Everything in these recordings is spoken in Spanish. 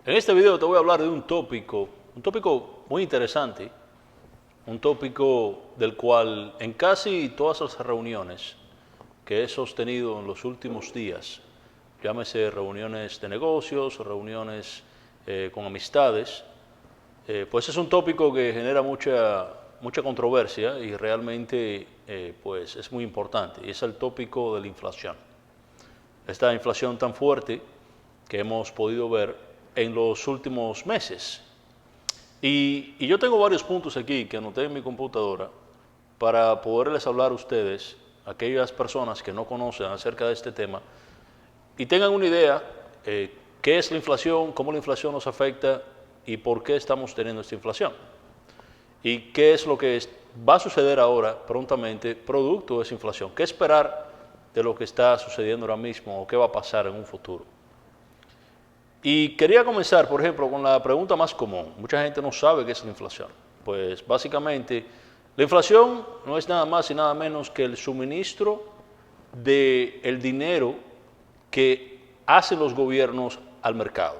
En este video te voy a hablar de un tópico muy interesante, un tópico del cual en casi todas las reuniones que he sostenido en los últimos días, llámese reuniones de negocios, reuniones con amistades, pues es un tópico que genera mucha controversia y realmente pues es muy importante, y es el tópico de la inflación. Esta inflación tan fuerte que hemos podido ver en los últimos meses. Y yo tengo varios puntos aquí que anoté en mi computadora para poderles hablar a ustedes, aquellas personas que no conocen acerca de este tema, y tengan una idea qué es la inflación, cómo la inflación nos afecta y por qué estamos teniendo esta inflación. Y qué es lo que va a suceder ahora prontamente producto de esa inflación. ¿Qué esperar de lo que está sucediendo ahora mismo o qué va a pasar en un futuro? Y quería comenzar, por ejemplo, con la pregunta más común. Mucha gente no sabe qué es la inflación. Pues básicamente, la inflación no es nada más y nada menos que el suministro del dinero que hacen los gobiernos al mercado.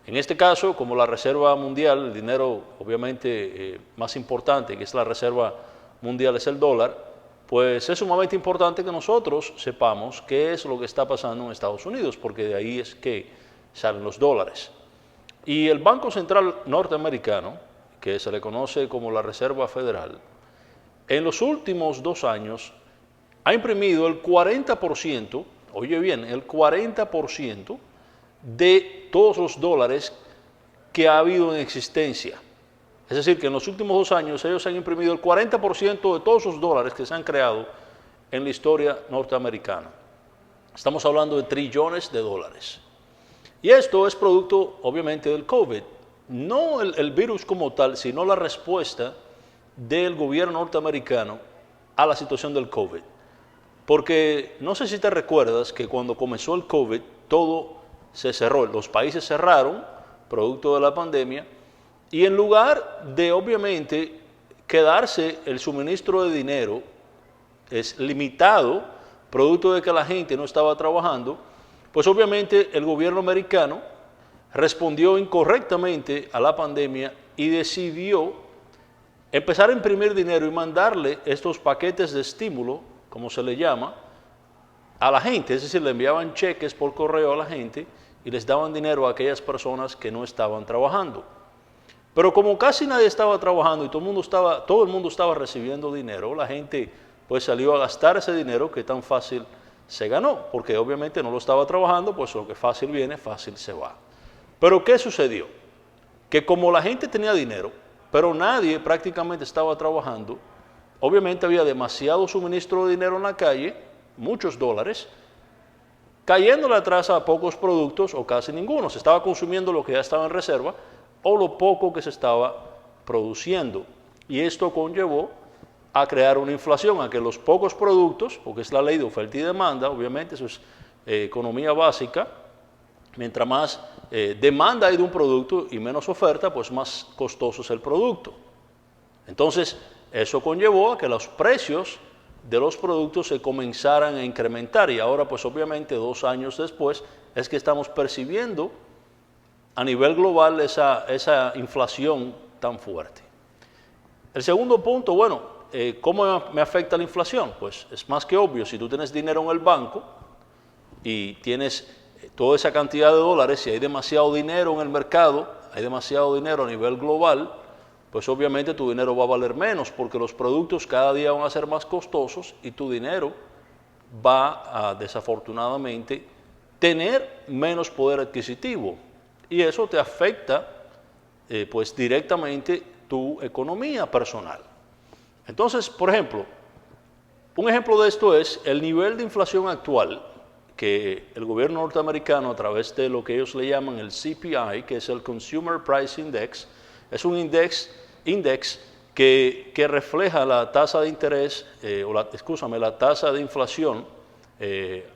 En este caso, como la Reserva Mundial, el dinero obviamente más importante, que es la Reserva Mundial, es el dólar, pues es sumamente importante que nosotros sepamos qué es lo que está pasando en Estados Unidos, porque de ahí es que salen los dólares. Y el Banco Central norteamericano, que se le conoce como la Reserva Federal, en los últimos 2 años ha imprimido el 40%, oye bien, el 40% de todos los dólares que ha habido en existencia. Es decir, que en los últimos 2 años ellos han imprimido el 40% de todos los dólares que se han creado en la historia norteamericana. Estamos hablando de trillones de dólares. Y esto es producto, obviamente, del COVID. No el virus como tal, sino la respuesta del gobierno norteamericano a la situación del COVID. Porque no sé si te recuerdas que cuando comenzó el COVID, todo se cerró. Los países cerraron, producto de la pandemia, y en lugar de, obviamente, quedarse el suministro de dinero es limitado, producto de que la gente no estaba trabajando, pues obviamente el gobierno americano respondió incorrectamente a la pandemia y decidió empezar a imprimir dinero y mandarle estos paquetes de estímulo, como se le llama, a la gente. Es decir, le enviaban cheques por correo a la gente y les daban dinero a aquellas personas que no estaban trabajando. Pero como casi nadie estaba trabajando y todo el mundo estaba recibiendo dinero, la gente pues salió a gastar ese dinero que tan fácil se ganó, porque obviamente no lo estaba trabajando, pues lo que fácil viene, fácil se va. Pero ¿qué sucedió? Que como la gente tenía dinero, pero nadie prácticamente estaba trabajando, obviamente había demasiado suministro de dinero en la calle, muchos dólares, cayéndole atrás a pocos productos o casi ninguno. Se estaba consumiendo lo que ya estaba en reserva o lo poco que se estaba produciendo. Y esto conllevó a crear una inflación, a que los pocos productos, porque es la ley de oferta y demanda, obviamente eso es economía básica, mientras más demanda hay de un producto y menos oferta, pues más costoso es el producto. Entonces, eso conllevó a que los precios de los productos se comenzaran a incrementar y ahora, pues obviamente 2 años después, es que estamos percibiendo a nivel global esa inflación tan fuerte. El segundo punto, bueno, ¿cómo me afecta la inflación? Pues es más que obvio, si tú tienes dinero en el banco y tienes toda esa cantidad de dólares y hay demasiado dinero en el mercado, hay demasiado dinero a nivel global, pues obviamente tu dinero va a valer menos porque los productos cada día van a ser más costosos y tu dinero va a, desafortunadamente, tener menos poder adquisitivo y eso te afecta pues directamente tu economía personal. Entonces, por ejemplo, un ejemplo de esto es el nivel de inflación actual que el gobierno norteamericano, a través de lo que ellos le llaman el CPI, que es el Consumer Price Index, es un índice que refleja la tasa de interés, la tasa de inflación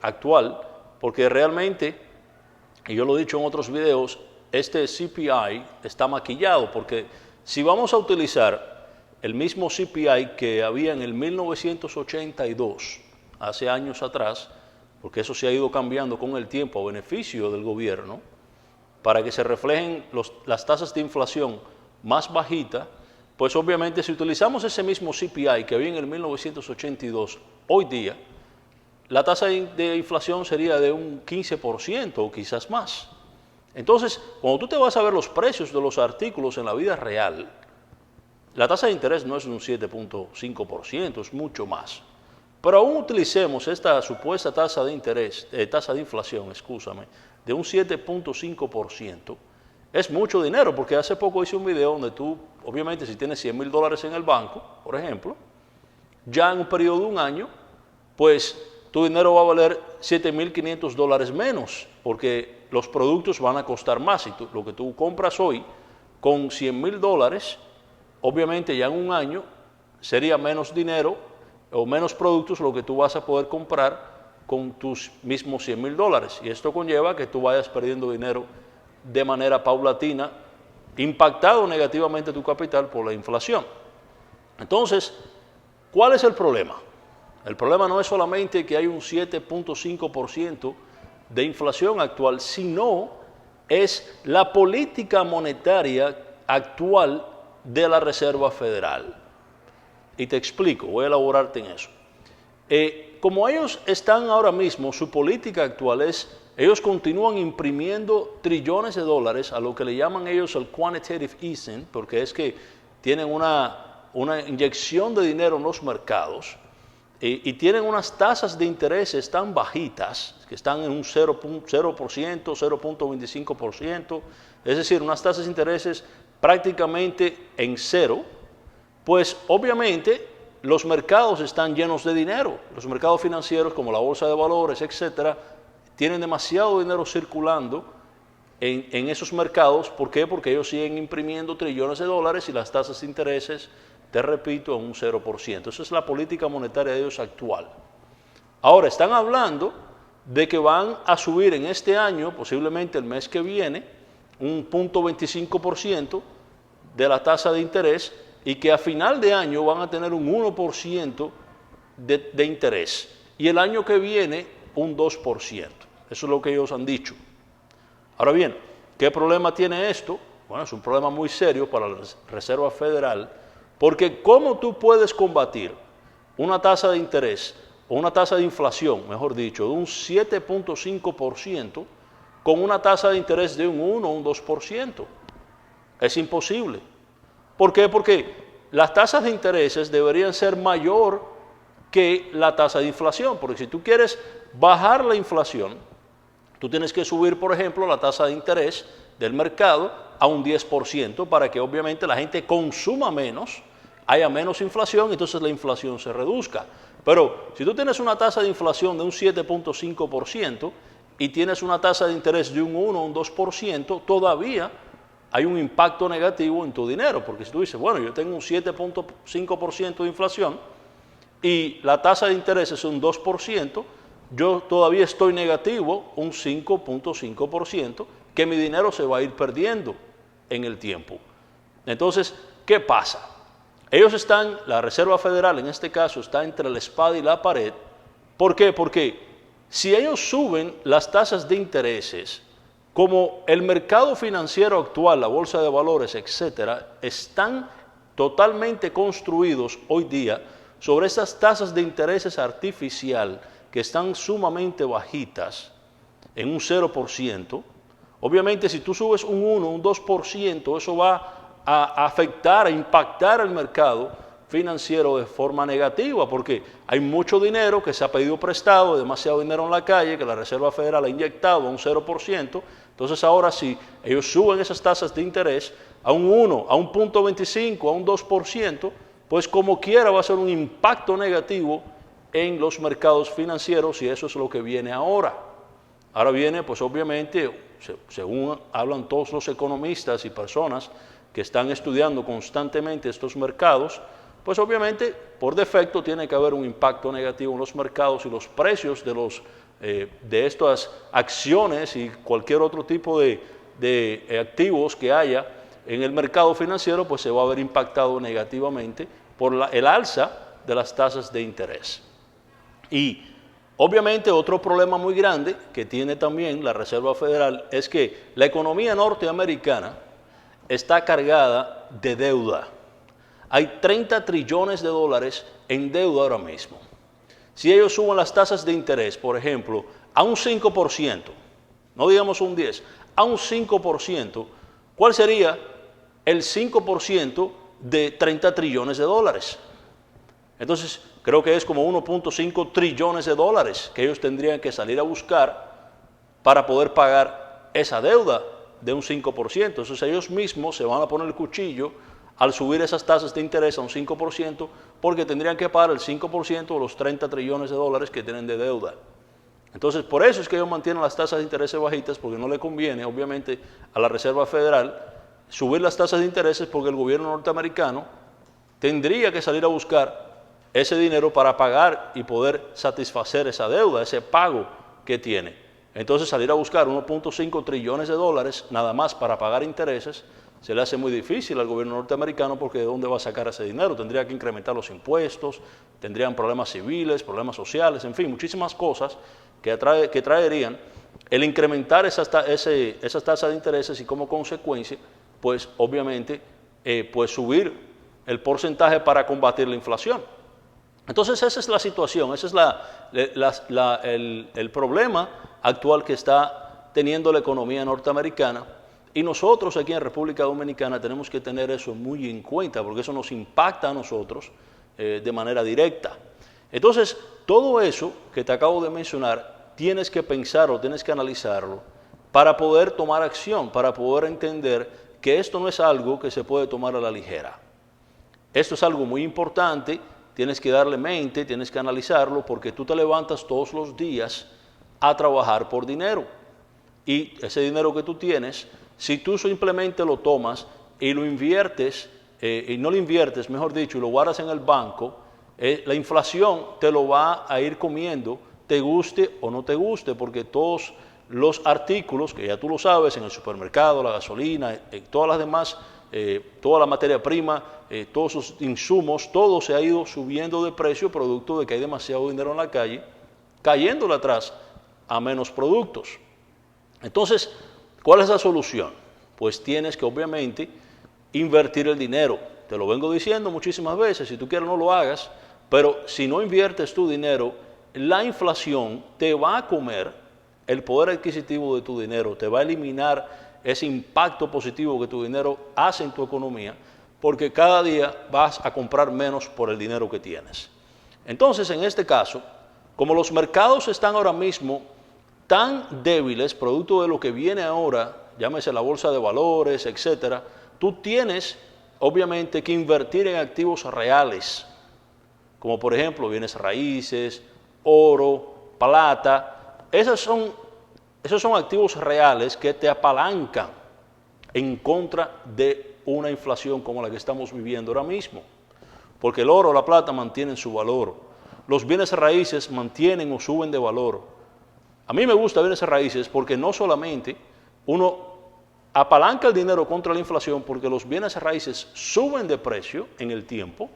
actual, porque realmente, y yo lo he dicho en otros videos, este CPI está maquillado, porque si vamos a utilizar el mismo CPI que había en el 1982, hace años atrás, porque eso se ha ido cambiando con el tiempo a beneficio del gobierno, para que se reflejen las tasas de inflación más bajitas, pues obviamente si utilizamos ese mismo CPI que había en el 1982, hoy día, la tasa de inflación sería de un 15% o quizás más. Entonces, cuando tú te vas a ver los precios de los artículos en la vida real, la tasa de interés no es un 7.5%, es mucho más. Pero aún utilicemos esta supuesta tasa de interés, tasa de inflación, de un 7.5%, es mucho dinero, porque hace poco hice un video donde tú, obviamente si tienes $100,000 en el banco, por ejemplo, ya en un periodo de un año, pues tu dinero va a valer $7,500 menos, porque los productos van a costar más. Y lo que tú compras hoy con $100,000, obviamente ya en un año sería menos dinero o menos productos lo que tú vas a poder comprar con tus mismos $100,000. Y esto conlleva que tú vayas perdiendo dinero de manera paulatina, impactado negativamente tu capital por la inflación. Entonces, ¿cuál es el problema? El problema no es solamente que hay un 7.5% de inflación actual, sino es la política monetaria actual de la Reserva Federal. Y te explico, voy a elaborarte en eso. Como ellos están ahora mismo, su política actual es, ellos continúan imprimiendo trillones de dólares a lo que le llaman ellos el quantitative easing, porque es que tienen una inyección de dinero en los mercados y tienen unas tasas de intereses tan bajitas, que están en un 0%, 0.25%, es decir, unas tasas de intereses prácticamente en cero. Pues obviamente los mercados están llenos de dinero, los mercados financieros como la bolsa de valores, etcétera, tienen demasiado dinero circulando en esos mercados. ¿Por qué? Porque ellos siguen imprimiendo trillones de dólares y las tasas de intereses, te repito, a un 0%. Esa es la política monetaria de ellos actual. Ahora, están hablando de que van a subir en este año, posiblemente el mes que viene, un 0.25% de la tasa de interés, y que a final de año van a tener un 1% de interés y el año que viene un 2%. Eso es lo que ellos han dicho. Ahora bien, ¿qué problema tiene esto? Bueno, es un problema muy serio para la Reserva Federal, porque ¿cómo tú puedes combatir una tasa de interés o una tasa de inflación, mejor dicho, de un 7.5% con una tasa de interés de un 1 o un 2%? Es imposible. ¿Por qué? Porque las tasas de intereses deberían ser mayor que la tasa de inflación, porque si tú quieres bajar la inflación, tú tienes que subir, por ejemplo, la tasa de interés del mercado a un 10% para que obviamente la gente consuma menos, haya menos inflación y entonces la inflación se reduzca. Pero si tú tienes una tasa de inflación de un 7.5% y tienes una tasa de interés de un 1 o un 2%, todavía hay un impacto negativo en tu dinero, porque si tú dices, bueno, yo tengo un 7.5% de inflación y la tasa de interés es un 2%, yo todavía estoy negativo un 5.5%, que mi dinero se va a ir perdiendo en el tiempo. Entonces, ¿qué pasa? Ellos están, la Reserva Federal en este caso, está entre la espada y la pared. ¿Por qué? Porque si ellos suben las tasas de intereses, como el mercado financiero actual, la bolsa de valores, etcétera, están totalmente construidos hoy día sobre esas tasas de intereses artificial que están sumamente bajitas, en un 0%, obviamente si tú subes un 1, un 2%, eso va a afectar, a impactar al mercado financiero de forma negativa, porque hay mucho dinero que se ha pedido prestado, demasiado dinero en la calle, que la Reserva Federal ha inyectado a un 0%, entonces ahora sí, ellos suben esas tasas de interés a un 1, a un 0.25, a un 2%, pues como quiera va a ser un impacto negativo en los mercados financieros y eso es lo que viene ahora. Ahora viene, pues obviamente, según hablan todos los economistas y personas que están estudiando constantemente estos mercados, pues obviamente por defecto tiene que haber un impacto negativo en los mercados y los precios de estas acciones y cualquier otro tipo de activos que haya en el mercado financiero, pues se va a ver impactado negativamente por el alza de las tasas de interés. Y Obviamente, otro problema muy grande que tiene también la Reserva Federal es que la economía norteamericana está cargada de deuda. Hay 30 trillones de dólares en deuda ahora mismo. Si ellos suben las tasas de interés, por ejemplo, a un 5%, no digamos un 10%, a un 5%, ¿cuál sería el 5% de 30 trillones de dólares? Entonces, creo que es como 1.5 trillones de dólares que ellos tendrían que salir a buscar para poder pagar esa deuda de un 5%. Entonces, ellos mismos se van a poner el cuchillo al subir esas tasas de interés a un 5%, porque tendrían que pagar el 5% de los 30 trillones de dólares que tienen de deuda. Entonces, por eso es que ellos mantienen las tasas de interés bajitas, porque no le conviene, obviamente, a la Reserva Federal subir las tasas de interés, porque el gobierno norteamericano tendría que salir a buscar ese dinero para pagar y poder satisfacer esa deuda, ese pago que tiene. Entonces, salir a buscar 1.5 trillones de dólares nada más para pagar intereses se le hace muy difícil al gobierno norteamericano, porque ¿de dónde va a sacar ese dinero? Tendría que incrementar los impuestos, tendrían problemas civiles, problemas sociales, en fin, muchísimas cosas que traerían el incrementar esas tasas de intereses y como consecuencia, pues obviamente, pues subir el porcentaje para combatir la inflación. Entonces esa es la situación, ese es el problema actual que está teniendo la economía norteamericana, y nosotros aquí en República Dominicana tenemos que tener eso muy en cuenta, porque eso nos impacta a nosotros de manera directa. Entonces, todo eso que te acabo de mencionar, tienes que pensarlo, tienes que analizarlo para poder tomar acción, para poder entender que esto no es algo que se puede tomar a la ligera. Esto es algo muy importante, tienes que darle mente, tienes que analizarlo, porque tú te levantas todos los días a trabajar por dinero. Y ese dinero que tú tienes, si tú simplemente lo tomas y lo inviertes, y no lo inviertes, mejor dicho, y lo guardas en el banco, la inflación te lo va a ir comiendo, te guste o no te guste, porque todos los artículos, que ya tú lo sabes, en el supermercado, la gasolina, todas las demás, toda la materia prima, todos sus insumos, todo se ha ido subiendo de precio producto de que hay demasiado dinero en la calle, cayéndole atrás a menos productos. Entonces, ¿cuál es la solución? Pues tienes que obviamente invertir el dinero. Te lo vengo diciendo muchísimas veces, si tú quieres no lo hagas, pero si no inviertes tu dinero, la inflación te va a comer el poder adquisitivo de tu dinero, te va a eliminar ese impacto positivo que tu dinero hace en tu economía, porque cada día vas a comprar menos por el dinero que tienes. Entonces, en este caso, como los mercados están ahora mismo tan débiles, producto de lo que viene ahora, llámese la bolsa de valores, etcétera, tú tienes obviamente que invertir en activos reales, como por ejemplo bienes raíces, oro, plata. Esos son activos reales que te apalancan en contra de una inflación como la que estamos viviendo ahora mismo, porque el oro o la plata mantienen su valor, los bienes raíces mantienen o suben de valor. A mí me gusta bienes raíces porque no solamente uno apalanca el dinero contra la inflación porque los bienes raíces suben de precio en el tiempo,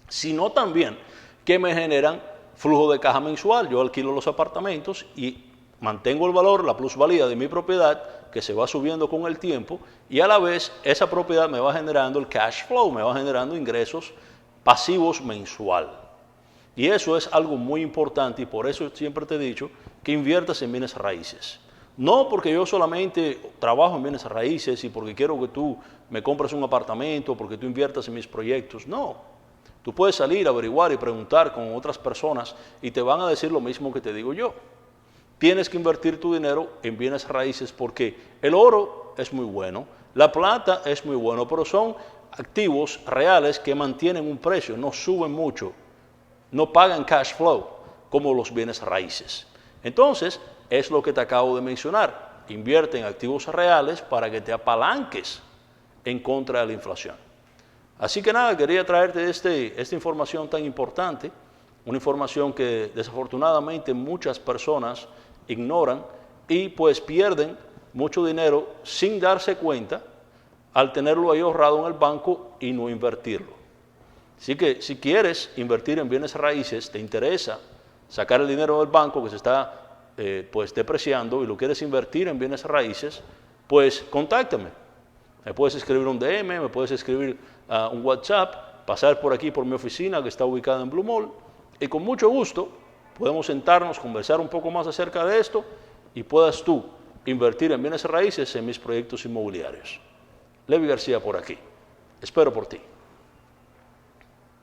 sino también que me generan flujo de caja mensual. Yo alquilo los apartamentos y mantengo el valor, la plusvalía de mi propiedad, que se va subiendo con el tiempo, y a la vez esa propiedad me va generando el cash flow, me va generando ingresos pasivos mensual. Y eso es algo muy importante, y por eso siempre te he dicho que inviertas en bienes raíces. No porque yo solamente trabajo en bienes raíces y porque quiero que tú me compres un apartamento, porque tú inviertas en mis proyectos, no. Tú puedes salir, averiguar y preguntar con otras personas y te van a decir lo mismo que te digo yo. Tienes que invertir tu dinero en bienes raíces porque el oro es muy bueno, la plata es muy bueno, pero son activos reales que mantienen un precio, no suben mucho, no pagan cash flow como los bienes raíces. Entonces, es lo que te acabo de mencionar. Invierte en activos reales para que te apalanques en contra de la inflación. Así que nada, quería traerte esta información tan importante, una información que desafortunadamente muchas personas ignoran y pues pierden mucho dinero sin darse cuenta al tenerlo ahí ahorrado en el banco y no invertirlo. Así que si quieres invertir en bienes raíces, te interesa sacar el dinero del banco que se está pues depreciando y lo quieres invertir en bienes raíces, pues contáctame. Me puedes escribir un DM, me puedes escribir un WhatsApp, pasar por aquí por mi oficina que está ubicada en Blue Mall y con mucho gusto podemos sentarnos, conversar un poco más acerca de esto y puedas tú invertir en bienes raíces en mis proyectos inmobiliarios. Levi García por aquí. Espero por ti.